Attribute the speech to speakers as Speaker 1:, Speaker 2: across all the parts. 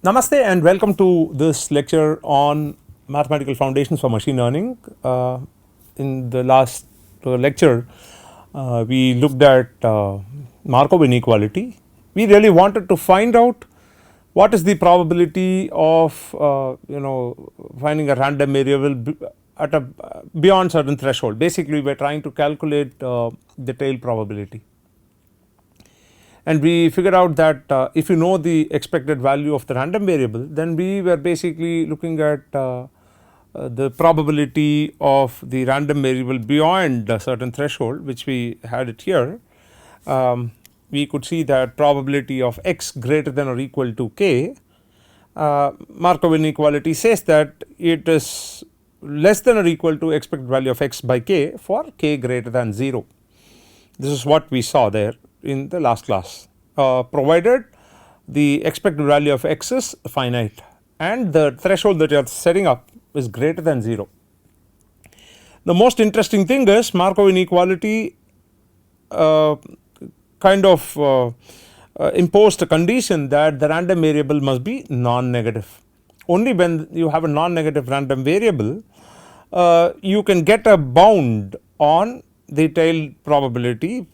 Speaker 1: Namaste and welcome to this lecture on mathematical foundations for machine learning. In the last lecture, we looked at Markov inequality. We really wanted to find out what is the probability of finding a random variable at a beyond certain threshold. Basically, we are trying to calculate the tail probability. And we figured out that if you know the expected value of the random variable, then we were basically looking at the probability of the random variable beyond a certain threshold, which we had it here. We could see that probability of x greater than or equal to k. Markov inequality says that it is less than or equal to expected value of x by k for k greater than 0. This is what we saw there in the last class, provided the expected value of x is finite and the threshold that you are setting up is greater than 0. The most interesting thing is Markov inequality imposed a condition that the random variable must be non-negative. Only when you have a non-negative random variable you can get a bound on the tail probability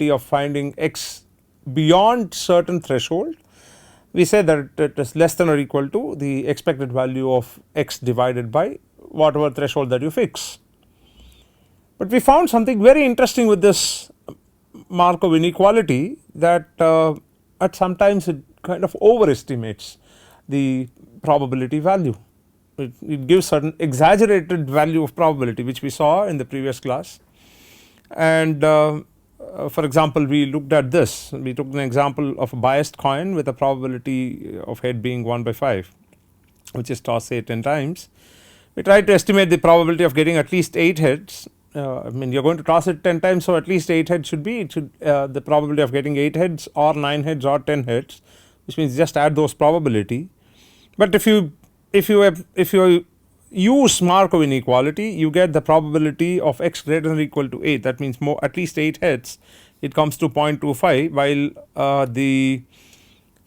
Speaker 1: of finding x beyond certain threshold. We say that it is less than or equal to the expected value of x divided by whatever threshold that you fix. But we found something very interesting with this Markov inequality, that at sometimes it kind of overestimates the probability value. It gives certain exaggerated value of probability, which we saw in the previous class. And for example, we looked at this. We took an example of a biased coin with a probability of head being 1 by 5, which is tossed say 10 times. We tried to estimate the probability of getting at least 8 heads. I mean, you are going to toss it 10 times, so at least 8 heads should be. It should the probability of getting 8 heads or 9 heads or 10 heads, which means just add those probability. But if you use Markov inequality, you get the probability of x greater than or equal to 8. That means more, at least 8 heads, it comes to 0.25, while the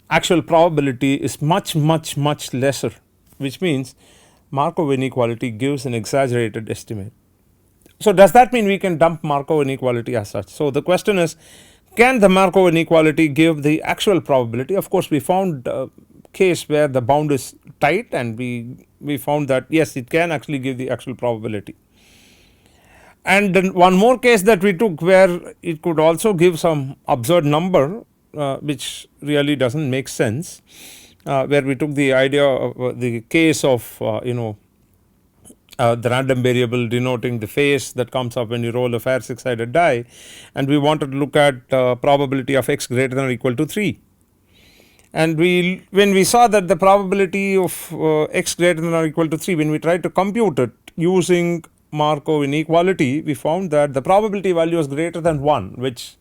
Speaker 1: actual probability is much lesser, which means Markov inequality gives an exaggerated estimate. So does that mean we can dump Markov inequality as such? So the question is, can the Markov inequality give the actual probability? Of course, we found a case where the bound is tight, and we found that yes, it can actually give the actual probability. And then one more case that we took where it could also give some absurd number, which really does not make sense, where we took the idea of the case of the random variable denoting the face that comes up when you roll a fair 6-sided die, and we wanted to look at probability of x greater than or equal to 3. And when we saw that the probability of x greater than or equal to 3, when we tried to compute it using Markov inequality, we found that the probability value is greater than 1, which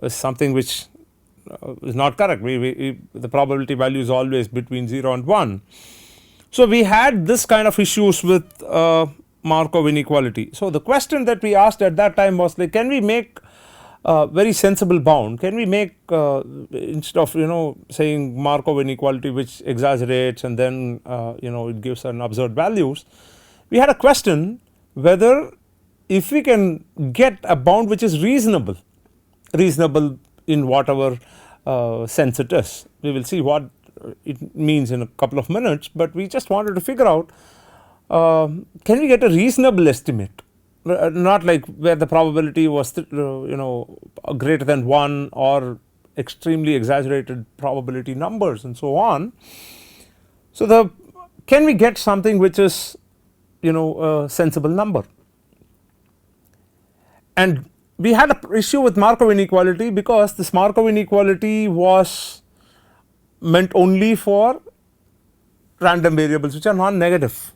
Speaker 1: is something which is not correct. The probability value is always between 0 and 1. So we had this kind of issues with Markov inequality. So the question that we asked at that time was like, can we make very sensible bound? Can we make instead of saying Markov inequality which exaggerates and then it gives certain absurd values, we had a question whether if we can get a bound which is reasonable in whatever sense it is. We will see what it means in a couple of minutes, but we just wanted to figure out can we get a reasonable estimate, not like where the probability was greater than 1 or extremely exaggerated probability numbers and so on. So can we get something which is a sensible number? And we had an issue with Markov inequality because this Markov inequality was meant only for random variables which are non-negative.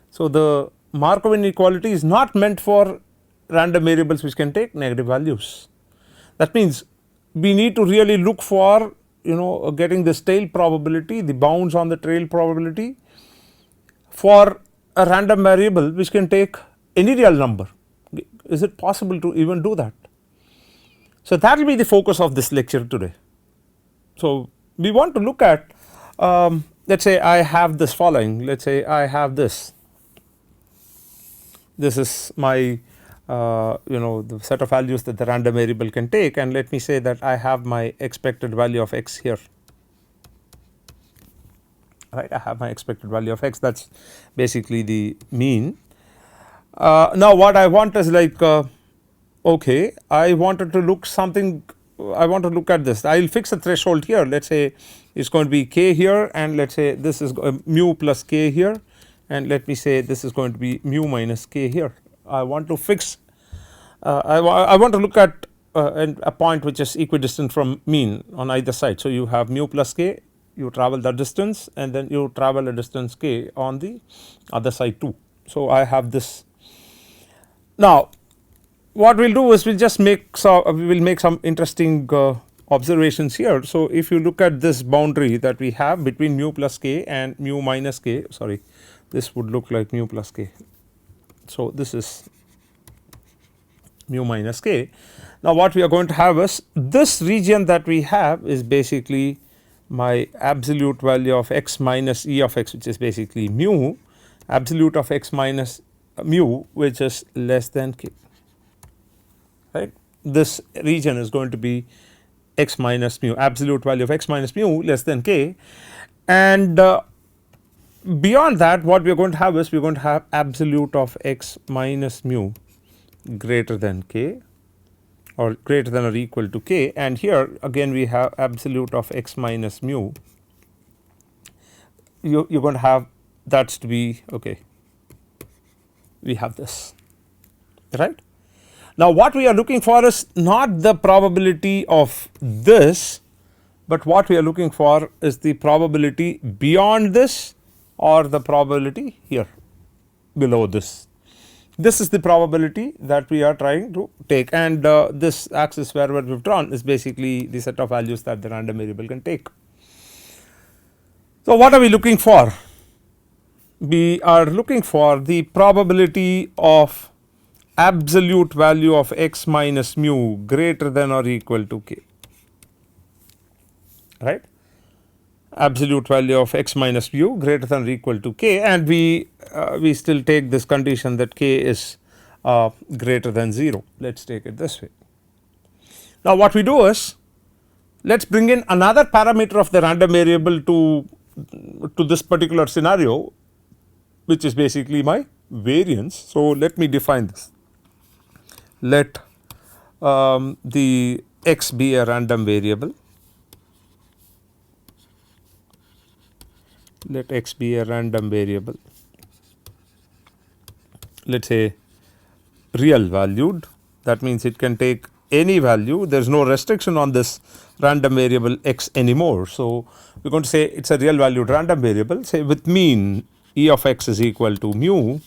Speaker 1: So the Markov inequality is not meant for random variables which can take negative values. That means we need to really look for getting this tail probability, the bounds on the tail probability for a random variable which can take any real number. Is it possible to even do that? So that will be the focus of this lecture today. So we want to look at Let us say I have this following, let us say I have this is my the set of values that the random variable can take, and let me say that I have my expected value of x here, right. I have my expected value of x, that is basically the mean. Now what I want is like okay, I wanted to look something, I want to look at this, I will fix a threshold here, let us say it is going to be k here, and let us say this is mu plus k here, and let me say this is going to be mu minus k here. I want to fix I want to look at a point which is equidistant from mean on either side. So, you have mu plus k, you travel the distance, and then you travel a distance k on the other side too. So, I have this. Now, what we will do is we will just make we will make some interesting observations here. So, if you look at this boundary that we have between mu plus k and mu minus k, sorry, this would look like mu plus k. So, this is mu minus k. Now, what we are going to have is this region that we have is basically my absolute value of x minus e of x, which is basically mu, absolute of x minus mu, which is less than k, right. This region is going to be x minus mu, absolute value of x minus mu less than k, and beyond that what we are going to have is we are going to have absolute of x minus mu greater than k or greater than or equal to k, and here again we have absolute of x minus mu, you are going to have that's to be okay, we have this, right. Now, what we are looking for is not the probability of this, but what we are looking for is the probability beyond this or the probability here below this. This is the probability that we are trying to take, and this axis wherever we have drawn is basically the set of values that the random variable can take. So, what are we looking for? We are looking for the probability of absolute value of x minus mu greater than or equal to k, right. Absolute value of x minus mu greater than or equal to k, and we still take this condition that k is greater than 0. Let us take it this way. Now, what we do is let us bring in another parameter of the random variable to this particular scenario, which is basically my variance. So, let me define this. Let the x be a random variable, let x be a random variable, let us say real valued, that means it can take any value, there is no restriction on this random variable x anymore. So, we are going to say it is a real valued random variable, say with mean e of x is equal to mu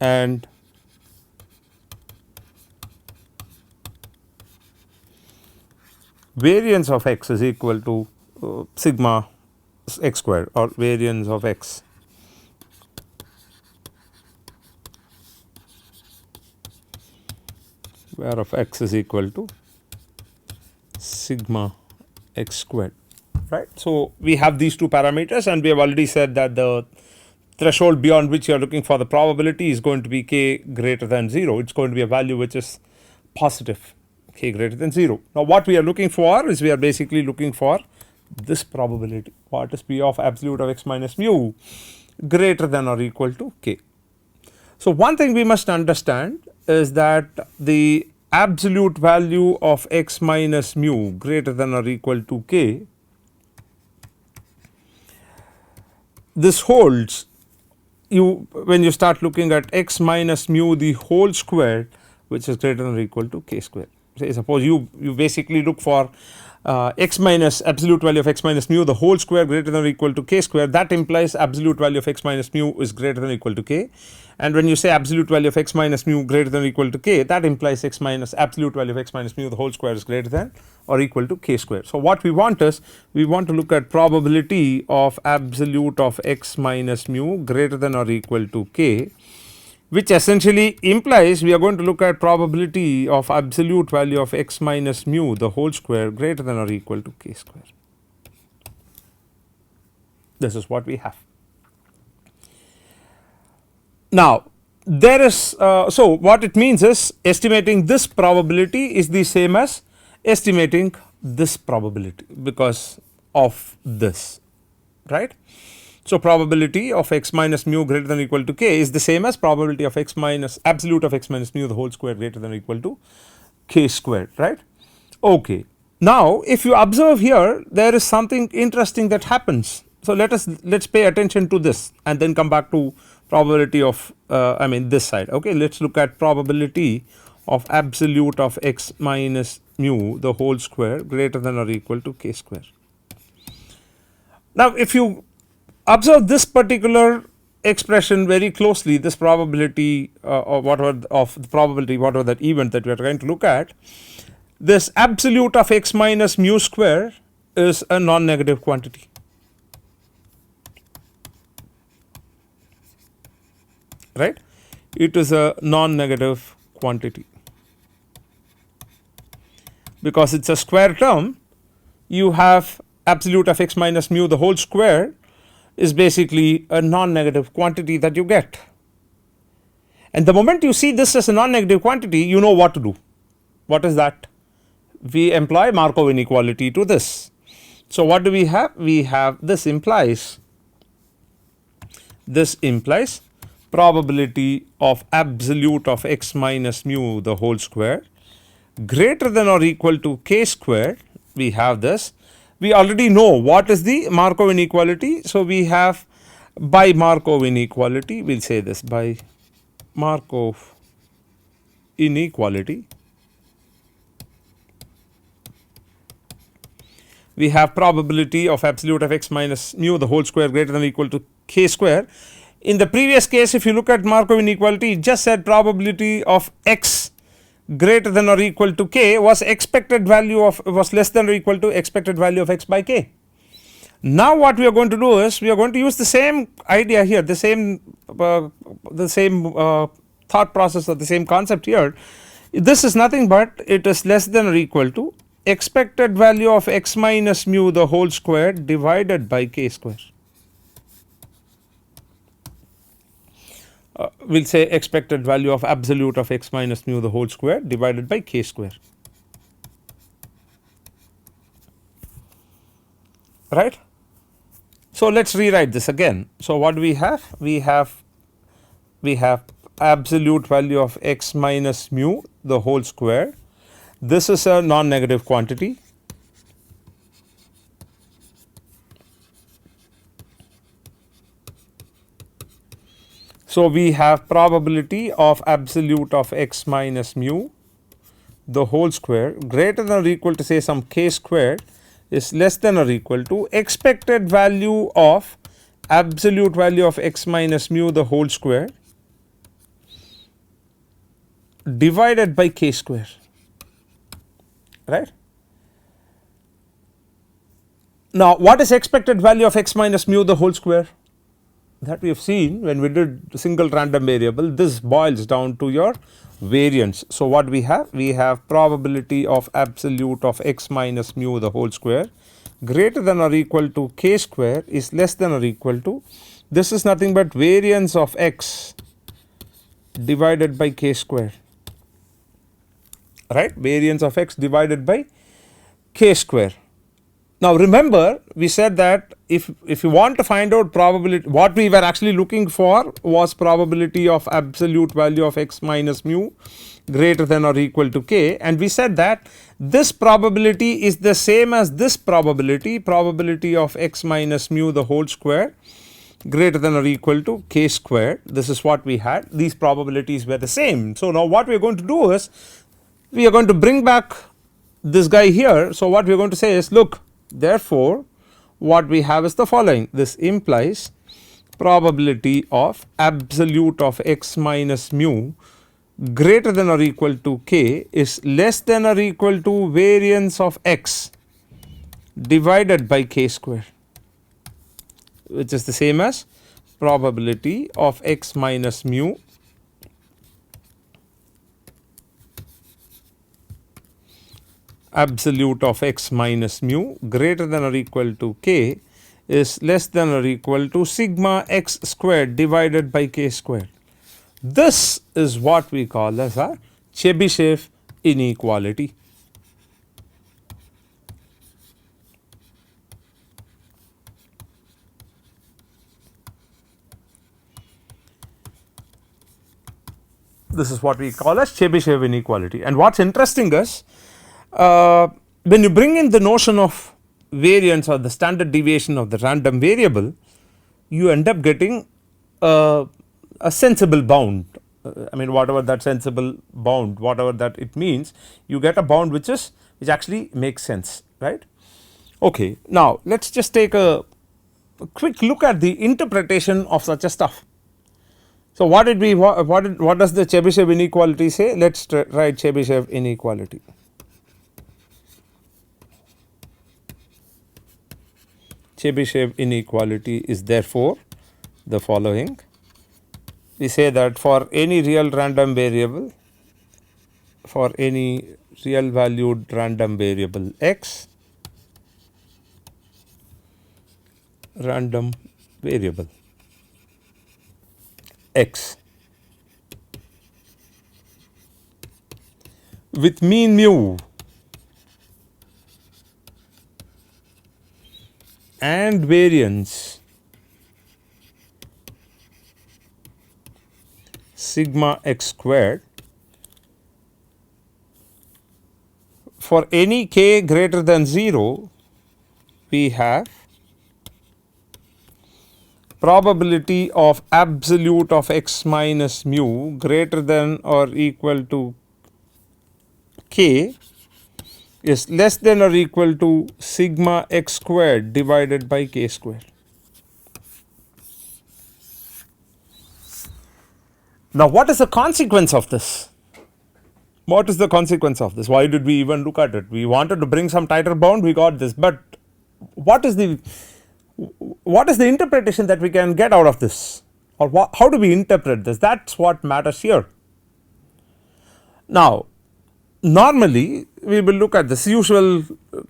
Speaker 1: and variance of x is equal to sigma x squared or variance of x where of x is equal to sigma x squared, right. So, we have these two parameters, and we have already said that the threshold beyond which you are looking for the probability is going to be k greater than 0, it is going to be a value which is positive, k greater than 0. Now, what we are looking for is we are basically looking for this probability, what is p of absolute of x minus mu greater than or equal to k. So, one thing we must understand is that the absolute value of x minus mu greater than or equal to k, this holds you when you start looking at x minus mu the whole square, which is greater than or equal to k square. Say suppose you basically look for x minus absolute value of x minus mu the whole square greater than or equal to k square, that implies absolute value of x minus mu is greater than or equal to k, and when you say absolute value of x minus mu greater than or equal to k, that implies x minus absolute value of x minus mu the whole square is greater than or equal to k square. So, what we want is we want to look at probability of absolute of x minus mu greater than or equal to k, which essentially implies we are going to look at probability of absolute value of x minus mu the whole square greater than or equal to k square. This is what we have. Now there is so what it means is estimating this probability is the same as estimating this probability because of this, right. So probability of x minus mu greater than or equal to k is the same as probability of x minus absolute of x minus mu the whole square greater than or equal to k squared, right. Okay. Now if you observe here, there is something interesting that happens. So let's pay attention to this and then come back to probability of I mean this side. Okay, let's look at probability of absolute of x minus mu the whole square greater than or equal to k square. Now if you observe this particular expression very closely, this probability or whatever of the probability whatever that event that we are trying to look at, this absolute of x minus mu square is a non-negative quantity. Right, it is a non-negative quantity because it is a square term. You have absolute of x minus mu the whole square is basically a non-negative quantity that you get, and the moment you see this as a non-negative quantity, you know what to do. What is that? We employ Markov inequality to this. So what do we have? We have this implies probability of absolute of x minus mu the whole square greater than or equal to k squared. We have this. We already know what is the Markov inequality. So we have by Markov inequality, we will say this by Markov inequality, we have probability of absolute of x minus mu the whole square greater than or equal to k square. In the previous case, if you look at Markov inequality, it just said probability of x greater than or equal to k was expected value of was less than or equal to expected value of x by k. Now what we are going to do is we are going to use the same idea here, the same thought process or the same concept here. This is nothing but it is less than or equal to expected value of x minus mu the whole square divided by k square. We will say expected value of absolute of x minus mu the whole square divided by k square, right. So let us rewrite this again. So what do we have? We have absolute value of x minus mu the whole square. This is a non-negative quantity. So we have probability of absolute of x minus mu the whole square greater than or equal to say some k squared is less than or equal to expected value of absolute value of x minus mu the whole square divided by k square, right. Now what is expected value of x minus mu the whole square? That we have seen when we did single random variable, this boils down to your variance. So what we have? We have probability of absolute of x minus mu the whole square greater than or equal to k square is less than or equal to, this is nothing but variance of x divided by k square, right, variance of x divided by k square. Now remember we said that if you want to find out probability, what we were actually looking for was probability of absolute value of x minus mu greater than or equal to k, and we said that this probability is the same as this probability of x minus mu the whole square greater than or equal to k squared. This is what we had, these probabilities were the same. So now what we are going to do is we are going to bring back this guy here. So what we are going to say is, look, therefore what we have is the following, this implies probability of absolute of x minus mu greater than or equal to k is less than or equal to variance of x divided by k square, which is the same as probability of x minus mu absolute of x minus mu greater than or equal to k is less than or equal to sigma x squared divided by k squared. This is what we call as a Chebyshev inequality. This is what we call as Chebyshev inequality. And what is interesting is when you bring in the notion of variance or the standard deviation of the random variable, you end up getting a sensible bound. I mean, whatever that sensible bound, whatever that it means, you get a bound which actually makes sense, right. Okay, now let us just take a quick look at the interpretation of such a stuff. So what does the Chebyshev inequality say? Let us write Chebyshev inequality. Chebyshev inequality is therefore the following. We say that for any real random variable, for any real valued random variable x, random variable x with mean mu and variance sigma x squared, for any k greater than 0 we have probability of absolute of x minus mu greater than or equal to k is less than or equal to sigma x squared divided by k squared. Now what is the consequence of this? What is the consequence of this? Why did we even look at it? We wanted to bring some tighter bound, we got this, but what is the interpretation that we can get out of this, or how do we interpret this? That is what matters here. Now normally we will look at this usual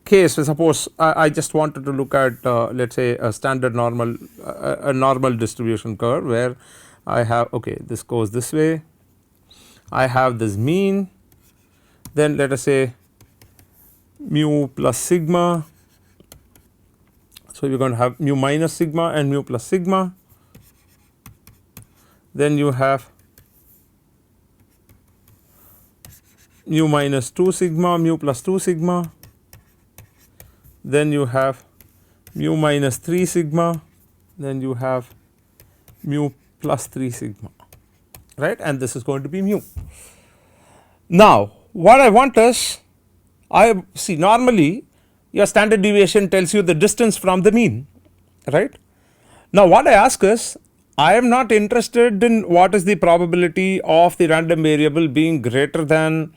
Speaker 1: case. Suppose I just wanted to look at let us say a standard normal a normal distribution curve where I have, okay, this goes this way, I have this mean, then let us say mu plus sigma. So you are going to have mu minus sigma and mu plus sigma, then you have mu minus 2 sigma, mu plus 2 sigma, then you have mu minus 3 sigma, then you have mu plus 3 sigma, right, and this is going to be mu. Now what I want is, I see normally your standard deviation tells you the distance from the mean, right. Now what I ask is, I am not interested in what is the probability of the random variable being greater than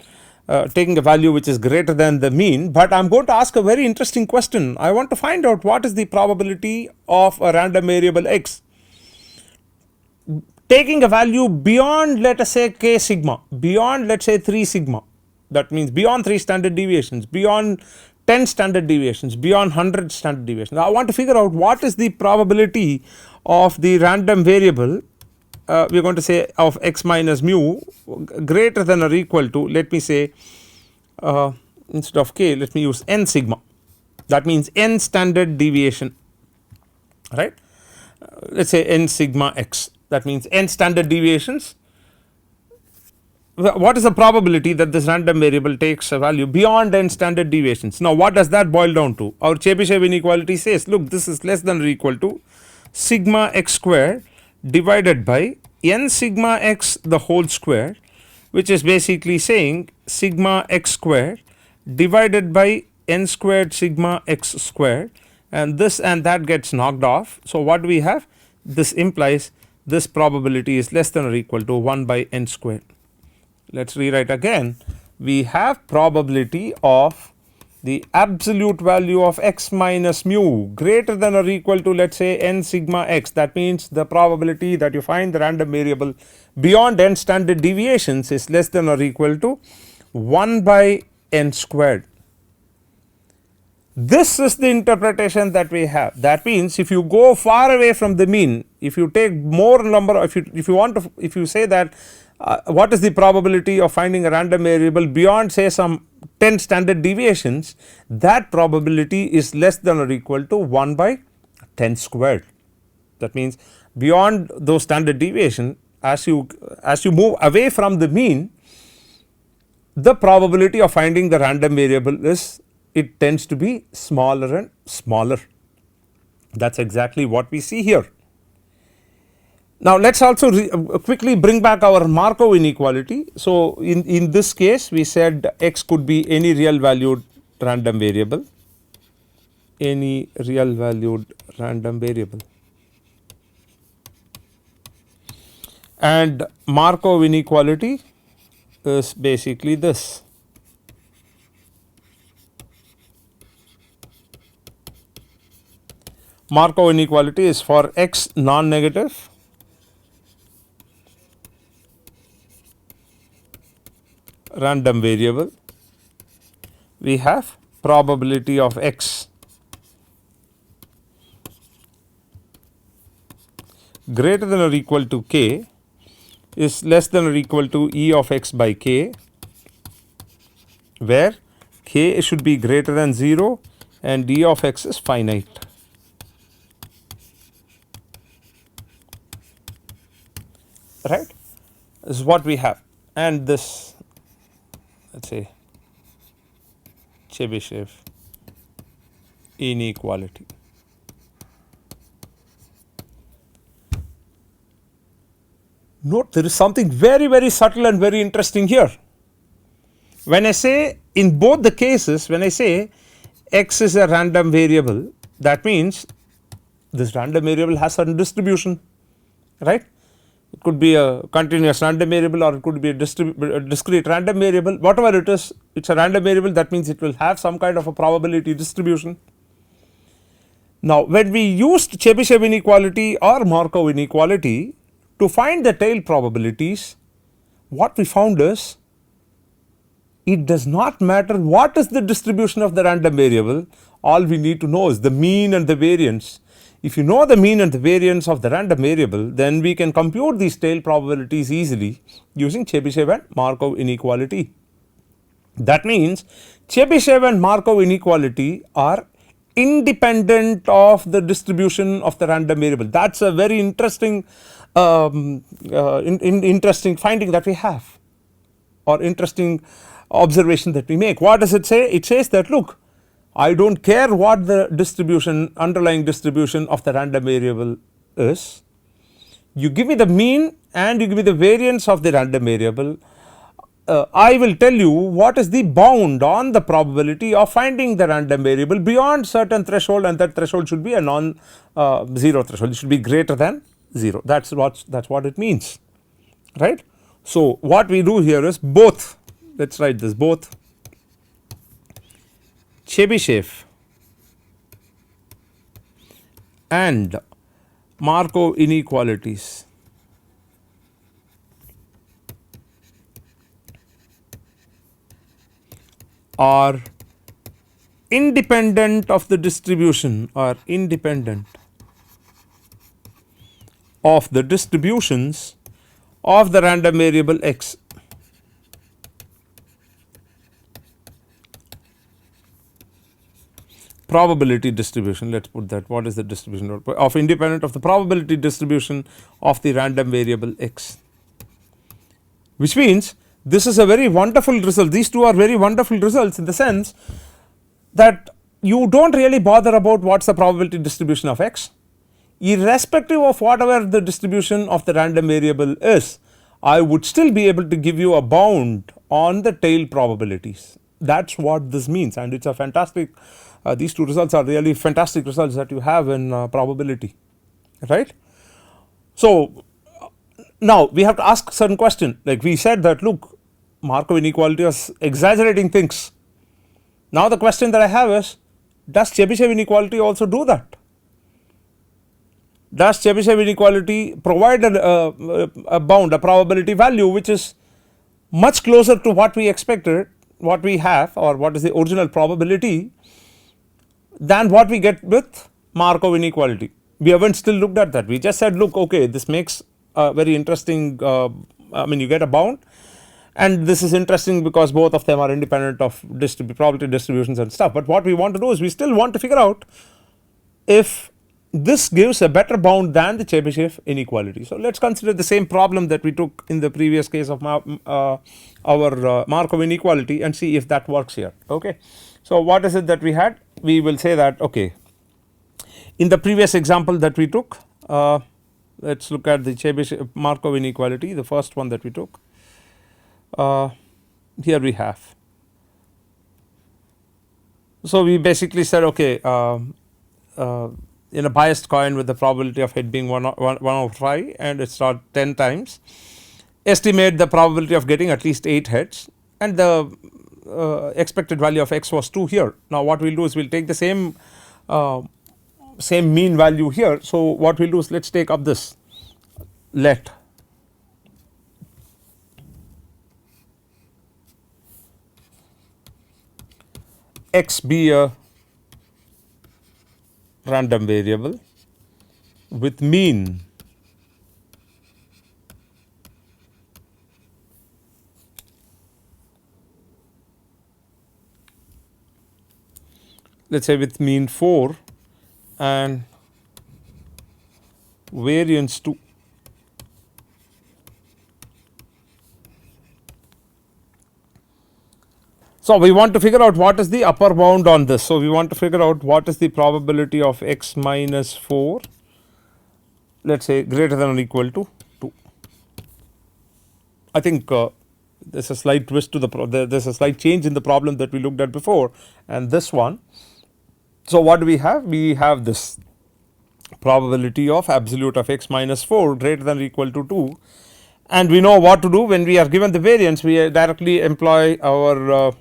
Speaker 1: taking a value which is greater than the mean, but I am going to ask a very interesting question. I want to find out what is the probability of a random variable x taking a value beyond, let us say, k sigma, beyond let us say 3 sigma, that means beyond 3 standard deviations, beyond 10 standard deviations, beyond 100 standard deviations. Now I want to figure out what is the probability of the random variable we are going to say of x minus mu greater than or equal to, let me say instead of k, let me use n sigma, that means n standard deviation, right. Let us say n sigma x, that means n standard deviations. What is the probability that this random variable takes a value beyond n standard deviations? Now what does that boil down to? Our Chebyshev inequality says, look, this is less than or equal to sigma x squared divided by n sigma x the whole square, which is basically saying sigma x squared divided by n squared sigma x squared, and this and that gets knocked off. So what do we have? This implies this probability is less than or equal to 1 by n squared. Let us rewrite again. We have probability of the absolute value of x minus mu greater than or equal to, let us say, n sigma x. That means the probability that you find the random variable beyond n standard deviations is less than or equal to 1 by n squared. This is the interpretation that we have. That means if you go far away from the mean, if you take more number, if you want to, if you say that what is the probability of finding a random variable beyond say some 10 standard deviations, that probability is less than or equal to 1 by 10 squared. That means beyond those standard deviation, as you move away from the mean, the probability of finding the random variable is, it tends to be smaller and smaller. That is exactly what we see here. Now let us also quickly bring back our Markov inequality. So in this case we said x could be any real valued random variable, any real valued random variable, and Markov inequality is basically this. Markov inequality is for x non-negative random variable, we have probability of x greater than or equal to k is less than or equal to E of x by k, where k should be greater than 0 and E of x is finite. Right, this is what we have, and this, let us say, Chebyshev inequality. Note there is something very subtle and very interesting here. When I say in both the cases, when I say x is a random variable, that means this random variable has certain distribution, right. It could be a continuous random variable or it could be a discrete random variable, whatever it is, it is a random variable, that means it will have some kind of a probability distribution. Now when we used Chebyshev inequality or Markov inequality to find the tail probabilities, what we found is it does not matter what is the distribution of the random variable, all we need to know is the mean and the variance. If you know the mean and the variance of the random variable, then we can compute these tail probabilities easily using Chebyshev and Markov inequality. That means Chebyshev and Markov inequality are independent of the distribution of the random variable. That is a very interesting interesting finding that we have, or interesting observation that we make. What does it say? It says that, look, I do not care what the distribution, underlying distribution of the random variable is, you give me the mean and you give me the variance of the random variable, I will tell you what is the bound on the probability of finding the random variable beyond certain threshold, and that threshold should be a non-zero threshold, it should be greater than 0. That is what it means, right. So what we do here is both, let us write this, both Chebyshev and Markov inequalities are independent of the distribution, or independent of the distributions of the random variable x. Probability distribution, let us put that, what is the distribution of independent of the probability distribution of the random variable x, which means this is a very wonderful result. These two are very wonderful results in the sense that you do not really bother about what is the probability distribution of x, irrespective of whatever the distribution of the random variable is, I would still be able to give you a bound on the tail probabilities. That is what this means, and it is a fantastic, these two results are really fantastic results that you have in probability, right. So now we have to ask certain question, like we said that, look, Markov inequality is exaggerating things. Now the question that I have is, does Chebyshev inequality also do that? Does Chebyshev inequality provide a bound, a probability value which is much closer to what we expected, what we have, or what is the original probability, than what we get with Markov inequality. We haven't still looked at that. We just said, look, okay, this makes a very interesting, I mean, you get a bound, and this is interesting because both of them are independent of probability distributions and stuff. But what we want to do is we still want to figure out if this gives a better bound than the Chebyshev inequality. So let us consider the same problem that we took in the previous case of our Markov inequality and see if that works here. Okay. So what is it that we had? We will say that, okay, in the previous example that we took, let us look at the Chebyshev Markov inequality, the first one that we took. Here we have. So we basically said, okay, in a biased coin with the probability of head being 1 over 5 and it start 10 times, estimate the probability of getting at least 8 heads, and the expected value of x was 2 here. Now what we will do is we will take the same mean value here. So what we will do is let us take up this, let x be a random variable with mean let us say with mean 4 and variance 2. So we want to figure out what is the upper bound on this. So we want to figure out what is the probability of x minus 4, let us say greater than or equal to 2. I think there is a slight twist to there is a slight change in the problem that we looked at before and this one. So what do we have? We have this probability of absolute of x minus 4 greater than or equal to 2, and we know what to do when we are given the variance. We directly employ our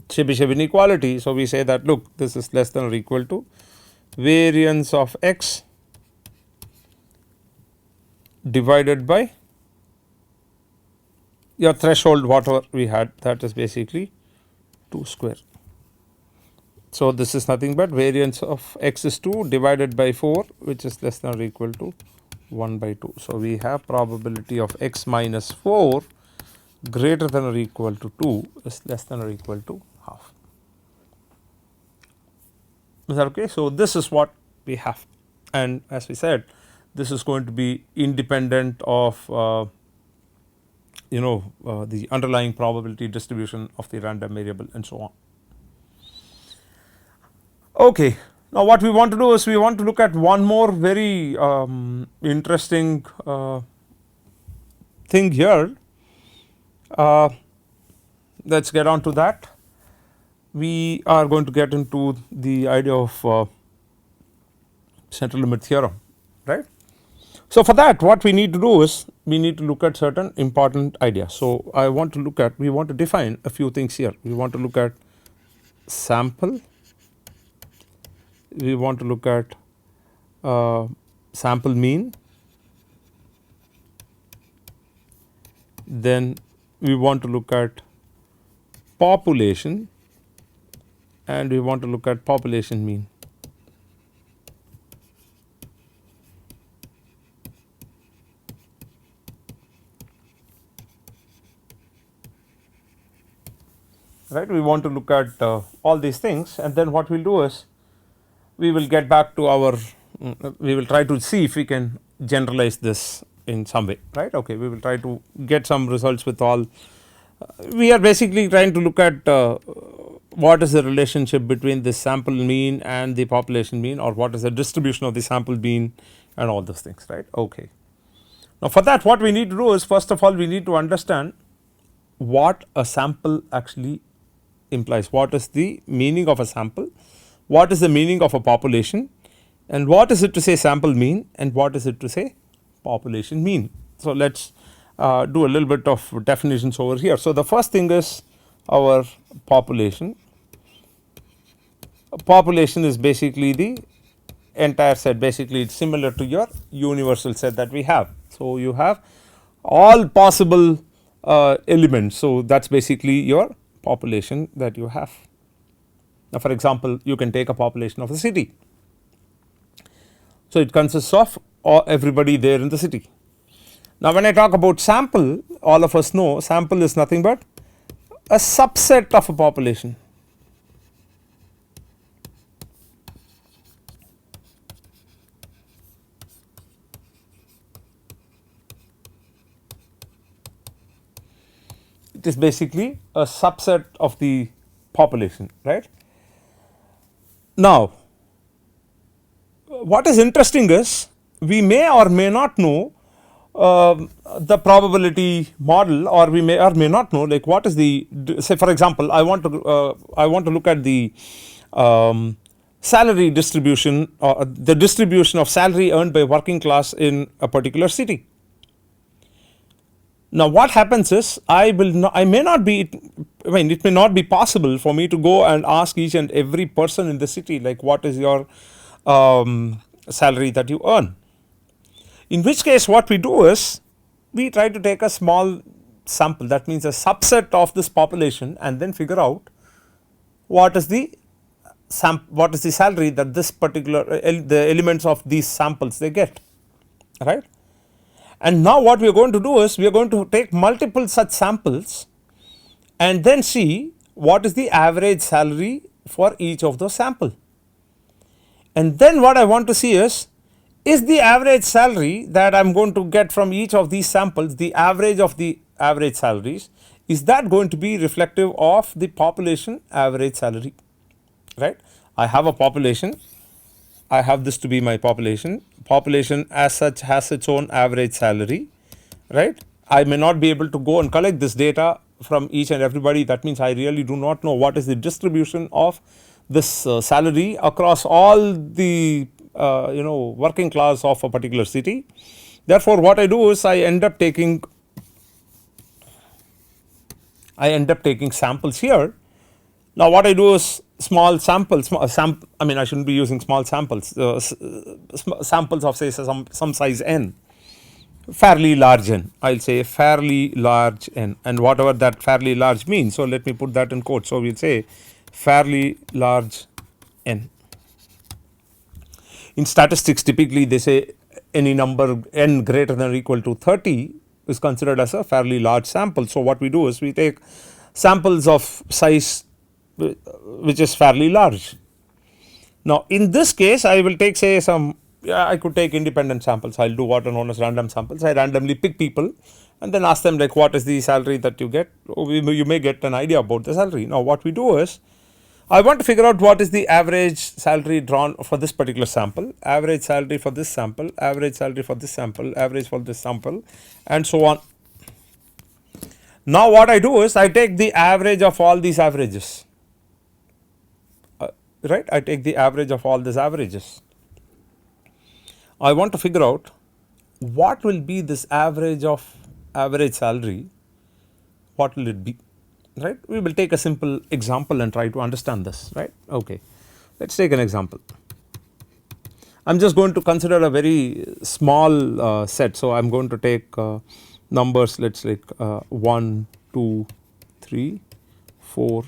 Speaker 1: Chebyshev inequality. So we say that, look, this is less than or equal to variance of x divided by your threshold, whatever we had, that is basically 2 square. So this is nothing but variance of x is 2 divided by 4, which is less than or equal to 1 by 2. So we have probability of x minus 4 greater than or equal to 2 is less than or equal to half. Is that okay? So this is what we have, and as we said, this is going to be independent of the underlying probability distribution of the random variable and so on. Okay. Now what we want to do is we want to look at one more very interesting thing here. Let us get on to that. We are going to get into the idea of central limit theorem, right. So for that what we need to do is we need to look at certain important ideas. So I want to look at, we want to define a few things here. We want to look at sample, we want to look at sample mean, then we want to look at population, and we want to look at population mean. Right, we want to look at all these things, and then what we will do is we will get back to our we will try to see if we can generalize this in some way, right. Okay, we will try to get some results with all we are basically trying to look at what is the relationship between the sample mean and the population mean, or what is the distribution of the sample mean and all those things, right. Okay. Now for that what we need to do is, first of all we need to understand what a sample actually implies, what is the meaning of a sample, what is the meaning of a population, and what is it to say sample mean and what is it to say population mean. So let us do a little bit of definitions over here. So the first thing is our population. Population is basically the entire set, basically it is similar to your universal set that we have. So you have all possible elements, so that is basically your population that you have. Now for example, you can take a population of a city. So it consists of everybody there in the city. Now when I talk about sample, all of us know sample is nothing but a subset of a population. It is basically a subset of the population, right. Now what is interesting is we may or may not know the probability model, or we may or may not know like what is the, say for example I want to look at the salary distribution, or the distribution of salary earned by working class in a particular city. Now what happens is I may not be, it may not be possible for me to go and ask each and every person in the city like what is your salary that you earn. In which case what we do is we try to take a small sample, that means a subset of this population, and then figure out what is the salary that this particular the elements of these samples they get, right. And now what we are going to do is we are going to take multiple such samples and then see what is the average salary for each of those sample. And then what I want to see is the average salary that I am going to get from each of these samples, the average of the average salaries, is that going to be reflective of the population average salary, right. I have a population, I have this to be my population as such has its own average salary, right. I may not be able to go and collect this data from each and everybody, that means I really do not know what is the distribution of this salary across all the working class of a particular city. Therefore what I do is I end up taking samples here. Now what I do is small samples, I shouldn't be using small samples, samples of say some size n, fairly large n, I will say fairly large n, and whatever that fairly large means. So let me put that in quotes. So we will say fairly large n. In statistics typically they say any number n greater than or equal to 30 is considered as a fairly large sample. So what we do is we take samples of size which is fairly large. Now in this case I will take say I could take independent samples, I will do what are known as random samples. I randomly pick people and then ask them like what is the salary that you get, you may get an idea about the salary. Now what we do is I want to figure out what is the average salary drawn for this particular sample, average salary for this sample, average salary for this sample, average for this sample, and so on. Now what I do is I take the average of all these averages, right. I take the average of all these averages. I want to figure out what will be this average of average salary, what will it be, right. We will take a simple example and try to understand this, right. Okay, let us take an example. I am just going to consider a very small set. So I am going to take numbers, let us like 1, 2, 3, 4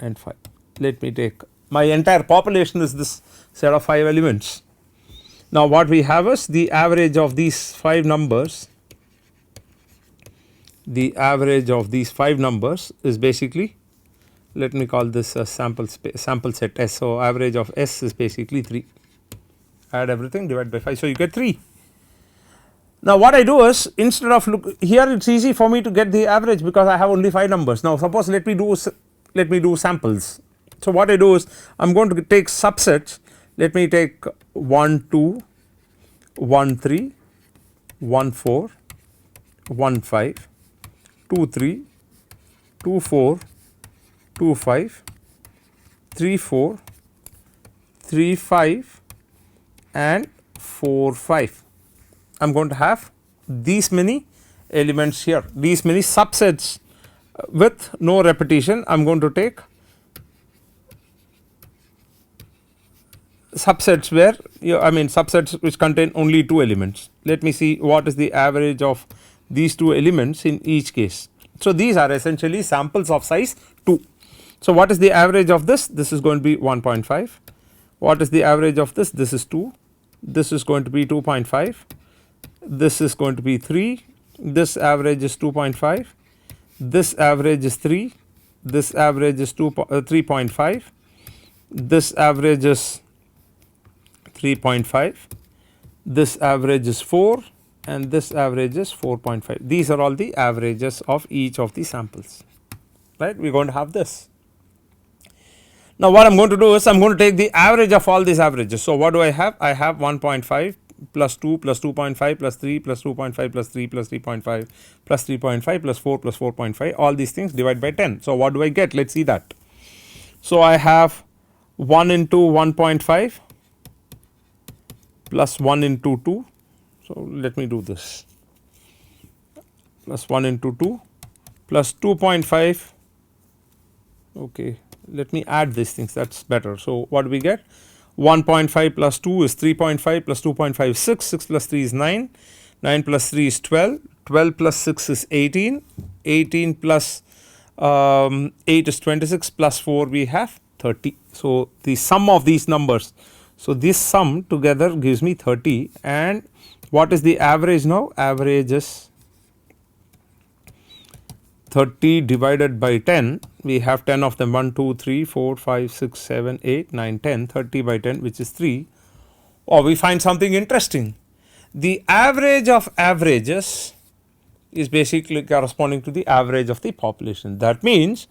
Speaker 1: and 5. Let me take my entire population is this set of 5 elements. Now what we have is the average of these 5 numbers, the average of these 5 numbers is basically, let me call this a sample set S. So average of S is basically 3, add everything divide by 5, so you get 3. Now what I do is instead of here it is easy for me to get the average because I have only 5 numbers. Now suppose let me do samples. So what I do is I am going to take subsets. Let me take 1 2, 1 3, 1 4, 1 5, 2 3, 2 4, 2 5, 3 4, 3 5 and 4 5. I am going to have these many elements here, these many subsets with no repetition. I am going to take subsets where subsets which contain only 2 elements. Let me see what is the average of these 2 elements in each case. So these are essentially samples of size 2. So, what is the average of this? This is going to be 1.5. What is the average of this? This is 2. This is going to be 2.5. This is going to be 3. This average is 2.5. This average is 3. This average is 3.5. This average is 3.5. This average is 4 and this average is 4.5. These are all the averages of each of the samples, right. We are going to have this. Now, what I am going to do is I am going to take the average of all these averages. So, what do I have? I have 1.5 plus 2 plus 2.5 plus 3 plus 2.5 plus 3 plus 3.5 plus 3.5 plus 4 plus 4.5, all these things divide by 10. So, what do I get? Let us see that. So, I have 1 into 1.5 plus 1 into 2. So, let me do this, plus 1 into 2 plus 2.5, okay, let me add these things, that is better. So, what do we get? 1.5 plus 2 is 3.5 plus 2.5 is 6, 6 plus 3 is 9, 9 plus 3 is 12, 12 plus 6 is 18, 18 plus 8 is 26, plus 4 we have 30. So, the sum of these numbers, so this sum together gives me 30, and what is the average now? Average is 30 divided by 10, we have 10 of them, 1, 2, 3, 4, 5, 6, 7, 8, 9, 10, 30 by 10, which is 3. Or we find something interesting. The average of averages is basically corresponding to the average of the population. That means,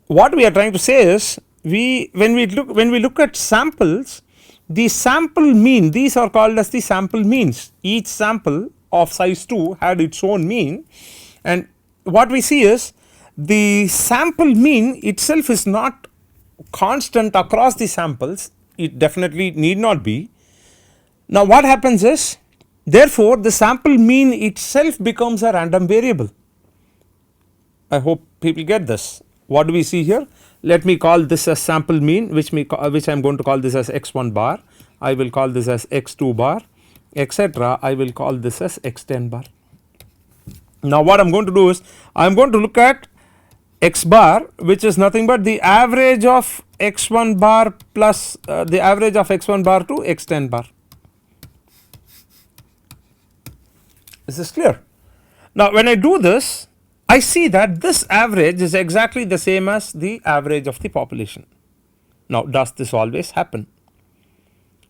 Speaker 1: what we are trying to say is, when we look at samples, the sample mean, these are called as the sample means. Each sample of size 2 had its own mean, and what we see is the sample mean itself is not constant across the samples, it definitely need not be. Now, what happens is, therefore, the sample mean itself becomes a random variable. I hope people get this. What do we see here? Let me call this as sample mean, which I am going to call this as x1 bar, I will call this as x2 bar, etc. I will call this as x10 bar. Now, what I am going to do is, I am going to look at x bar, which is nothing but the average of x1 bar plus the average of x1 bar to x10 bar. Is this clear? Now, when I do this, I see that this average is exactly the same as the average of the population. Now, does this always happen?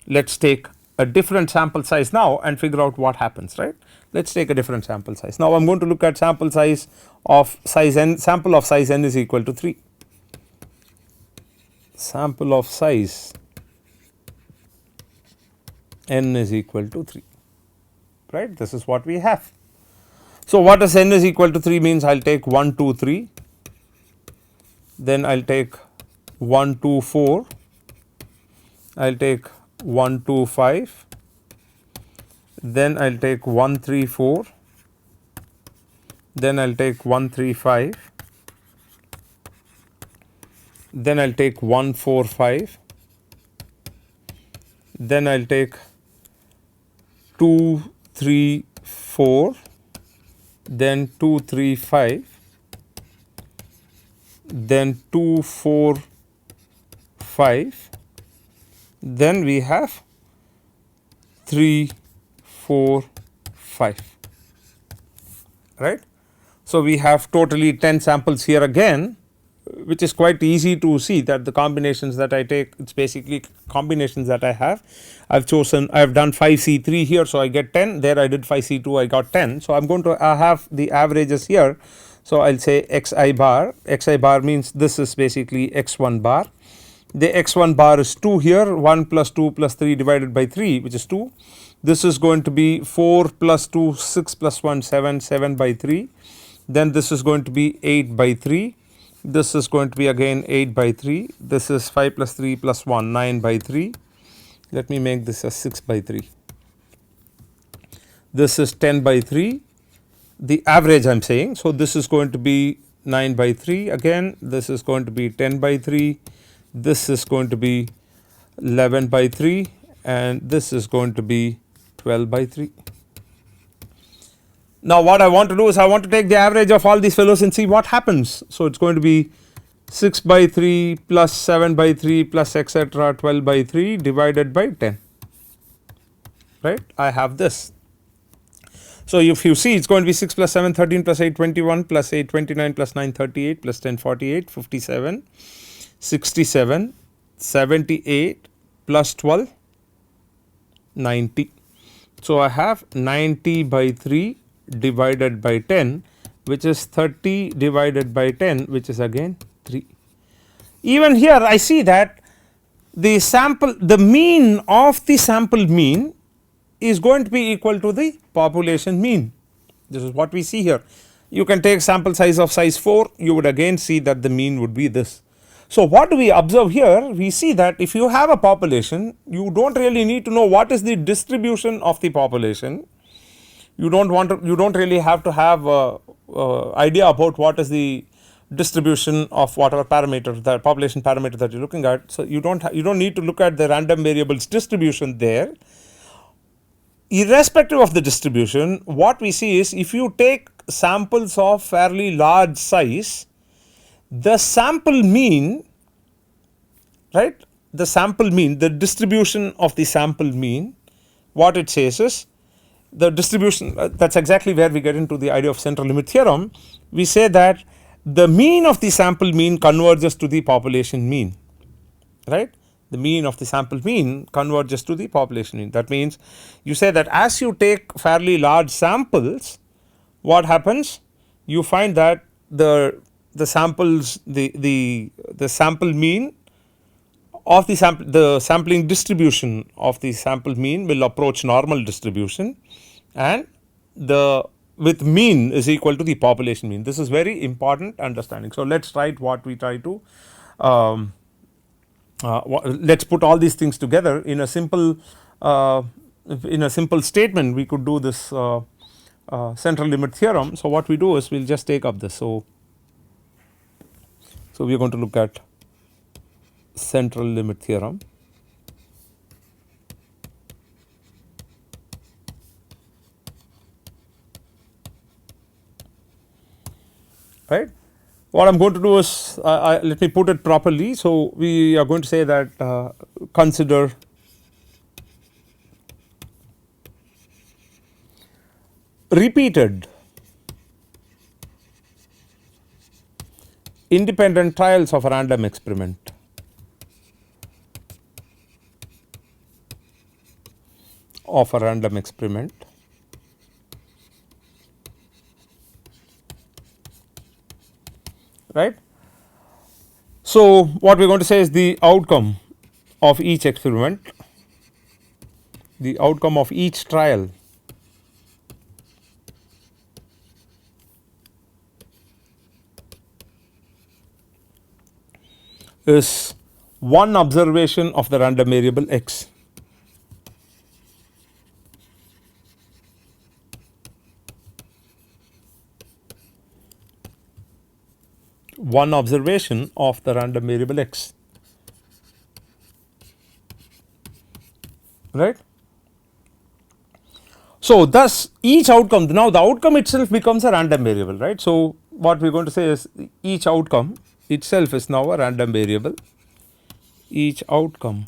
Speaker 1: Let us take a different sample size now and figure out what happens, right. Let us take a different sample size. Now, I am going to look at sample size of size n, sample of size n is equal to 3. Sample of size n is equal to 3, right. This is what we have. So, what does n is equal to 3 means? I will take 1, 2, 3, then I will take 1, 2, 4, I will take 1, 2, 5, then I will take 1, 3, 4, then I will take 1, 3, 5, then I will take 1, 4, 5, then I will take 2, 3, 4, then 2, 3, 5, then 2, 4, 5, then we have 3, 4, 5, right. So, we have totally 10 samples here again, which is quite easy to see that the combinations that I take, it is basically combinations that I have. I have chosen, I have done 5C3 here, so I get 10, there I did 5C2, I got 10. So, I am going to have the averages here. So, I will say xi bar means this is basically x1 bar. The x1 bar is 2 here, 1 plus 2 plus 3 divided by 3, which is 2. This is going to be 4 plus 2, 6 plus 1, 7, 7 by 3. Then this is going to be 8 by 3. This is going to be again 8 by 3. This is 5 plus 3 plus 1, 9 by 3. Let me make this as 6 by 3. This is 10 by 3. The average I am saying. So, this is going to be 9 by 3 again. This is going to be 10 by 3. This is going to be 11 by 3 and this is going to be 12 by 3. Now, what I want to do is I want to take the average of all these fellows and see what happens. So, it is going to be 6 by 3 plus 7 by 3 plus etc 12 by 3 divided by 10, right. I have this. So, if you see, it is going to be 6 plus 7 13 plus 8 21 plus 8 29 plus 9 38 plus 10 48 57 67 78 plus 12 90. So, I have 90 by 3 divided by 10, which is 30 divided by 10, which is again 3. Even here I see that the mean of the sample mean is going to be equal to the population mean. This is what we see here. You can take sample size of size 4, you would again see that the mean would be this. So, what do we observe here? We see that if you have a population, you do not really need to know what is the distribution of the population. You do not really have to have idea about what is the distribution of whatever parameter, the population parameter that you are looking at. So, you do not need to look at the random variables distribution there. Irrespective of the distribution, what we see is if you take samples of fairly large size, the sample mean, right, the sample mean, the distribution of the sample mean, what it says is the distribution, that is exactly where we get into the idea of central limit theorem. We say that the mean of the sample mean converges to the population mean, right. The mean of the sample mean converges to the population mean. That means you say that as you take fairly large samples, what happens? You find that the samples, the sample mean of the sampling distribution of the sample mean will approach normal distribution, and the with mean is equal to the population mean. This is very important understanding. So, let us write what we try to let us put all these things together in a simple statement. We could do this central limit theorem. So, what we do is we will just take up this. So, we are going to look at central limit theorem. Right. What I am going to do is let me put it properly. So, we are going to say that consider repeated independent trials of a random experiment. Right. So, what we are going to say is the outcome of each experiment, the outcome of each trial is one observation of the random variable x. One observation of the random variable x, right. So, thus each outcome, now the outcome itself becomes a random variable, right. So, what we are going to say is each outcome itself is now a random variable, each outcome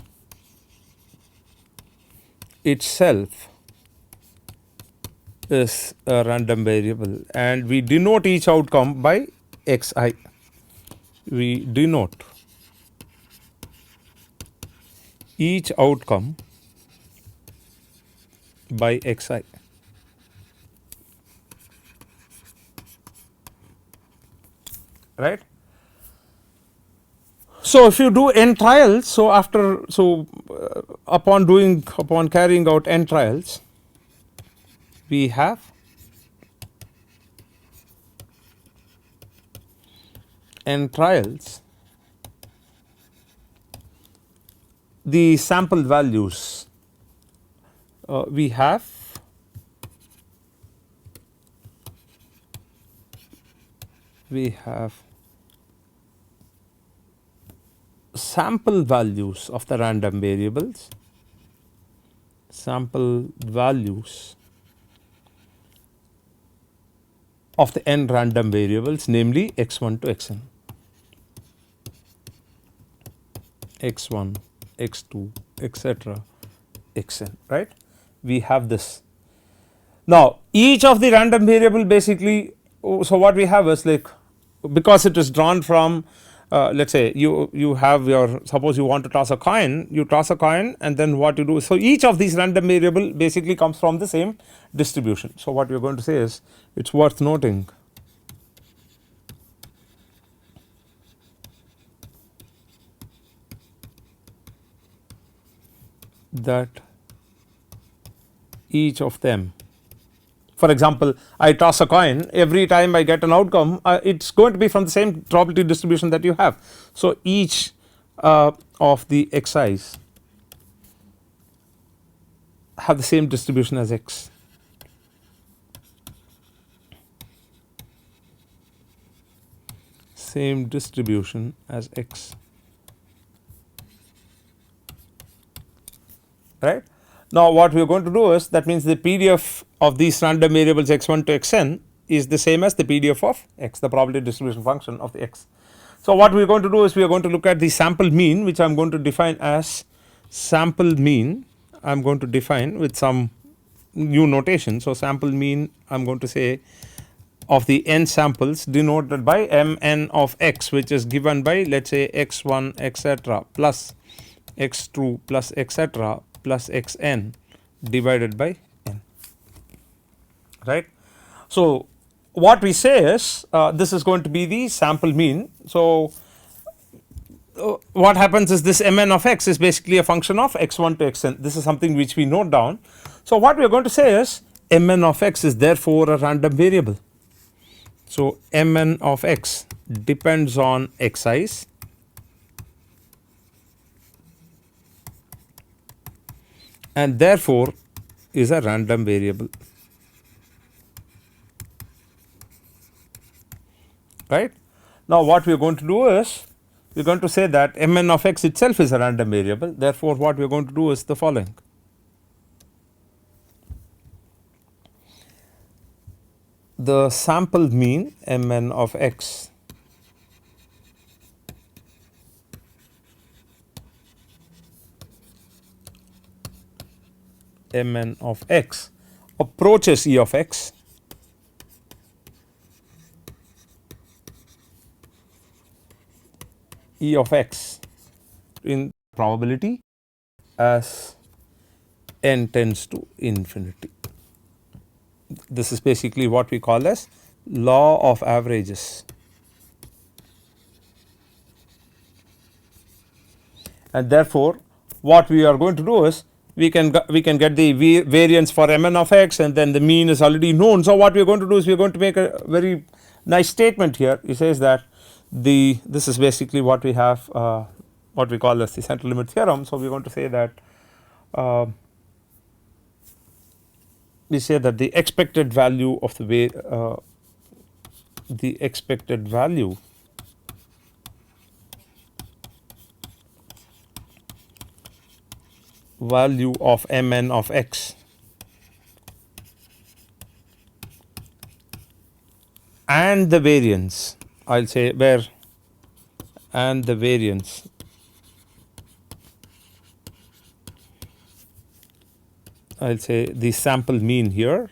Speaker 1: itself is a random variable, and we denote each outcome by xi. We denote each outcome by xi. Right. So, if you do n trials, so after upon carrying out n trials, we have n trials, the sample values we have sample values of the random variables, sample values of the n random variables, namely x1 to xn. x1, x2, etc., xn, right. We have this. Now each of the random variable basically, so what we have is like, because it is drawn from let us say you have your, suppose you want to toss a coin, you toss a coin and then what you do, so each of these random variable basically comes from the same distribution. So what we are going to say is, it is worth noting that each of them, for example, I toss a coin, every time I get an outcome it is going to be from the same probability distribution that you have. So each of the xi's have the same distribution as x. Same distribution as x, right. Now what we are going to do is, that means the PDF of these random variables x1 to xn is the same as the PDF of x, the probability distribution function of the x. So what we are going to do is, we are going to look at the sample mean, which I am going to define as sample mean. I am going to define with some new notation. So sample mean, I am going to say, of the n samples denoted by mn of x, which is given by, let us say, x1 etc. plus x2 plus etc. plus xn divided by n, right. So what we say is, this is going to be the sample mean. So what happens is, this mn of x is basically a function of x1 to xn. This is something which we note down. So what we are going to say is, mn of x is therefore a random variable. So mn of x depends on xi's and therefore is a random variable, right. Now what we are going to do is, we are going to say that mn of x itself is a random variable, therefore what we are going to do is the following. The sample mean mn of x mn of x approaches E of x in probability as n tends to infinity. This is basically what we call as law of averages, and therefore what we are going to do is, we can get the variance for mn of x, and then the mean is already known. So what we are going to do is, we are going to make a very nice statement here. It says that this is basically what we have, what we call as the central limit theorem. So we are going to say that we say that the expected value of the expected value of mn of x and the variance, I will say where, and the variance I will say the sample mean here,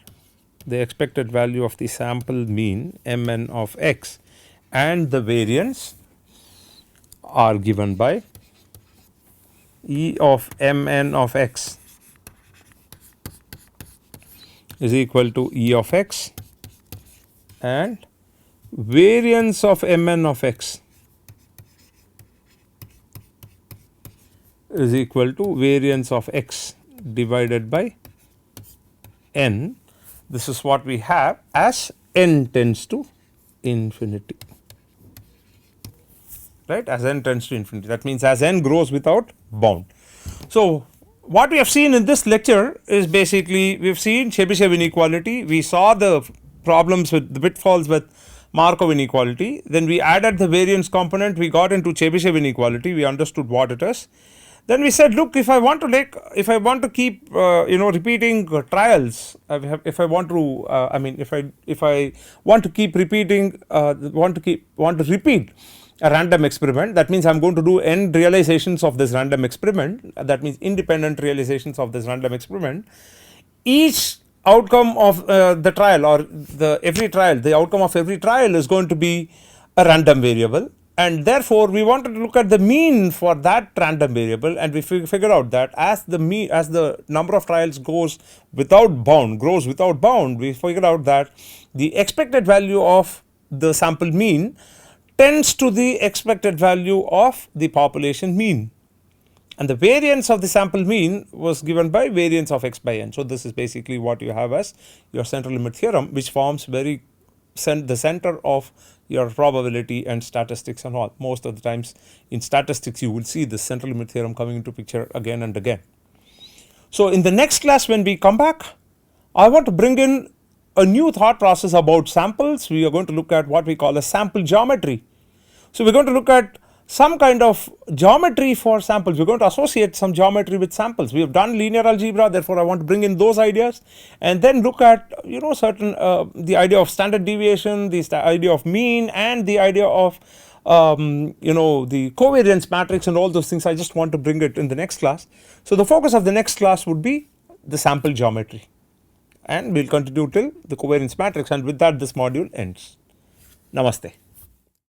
Speaker 1: the expected value of the sample mean mn of x and the variance are given by E of mn of x is equal to E of x and variance of mn of x is equal to variance of x divided by n. This is what we have as n tends to infinity, right, as n tends to infinity. That means as n grows without bound. So what we have seen in this lecture is basically, we have seen Chebyshev inequality, we saw the problems with the pitfalls with Markov inequality, then we added the variance component, we got into Chebyshev inequality, we understood what it is. Then we said, look, if I want to keep repeating trials, if I want to if I want to keep repeating want to repeat a random experiment. That means I am going to do n realizations of this random experiment, that means independent realizations of this random experiment. Each outcome of the trial, or every trial, the outcome of every trial is going to be a random variable, and therefore we wanted to look at the mean for that random variable, and we figured out that as the number of trials grows without bound, we figured out that the expected value of the sample mean tends to the expected value of the population mean, and the variance of the sample mean was given by variance of x by n. So this is basically what you have as your central limit theorem, which forms the center of your probability and statistics and all. Most of the times in statistics you will see the central limit theorem coming into picture again and again. So in the next class, when we come back, I want to bring in a new thought process about samples. We are going to look at what we call a sample geometry. So we are going to look at some kind of geometry for samples. We are going to associate some geometry with samples. We have done linear algebra, therefore I want to bring in those ideas, and then look at certain the idea of standard deviation, the idea of mean, and the idea of the covariance matrix and all those things. I just want to bring it in the next class. So the focus of the next class would be the sample geometry, and we will continue till the covariance matrix, and with that this module ends. Namaste.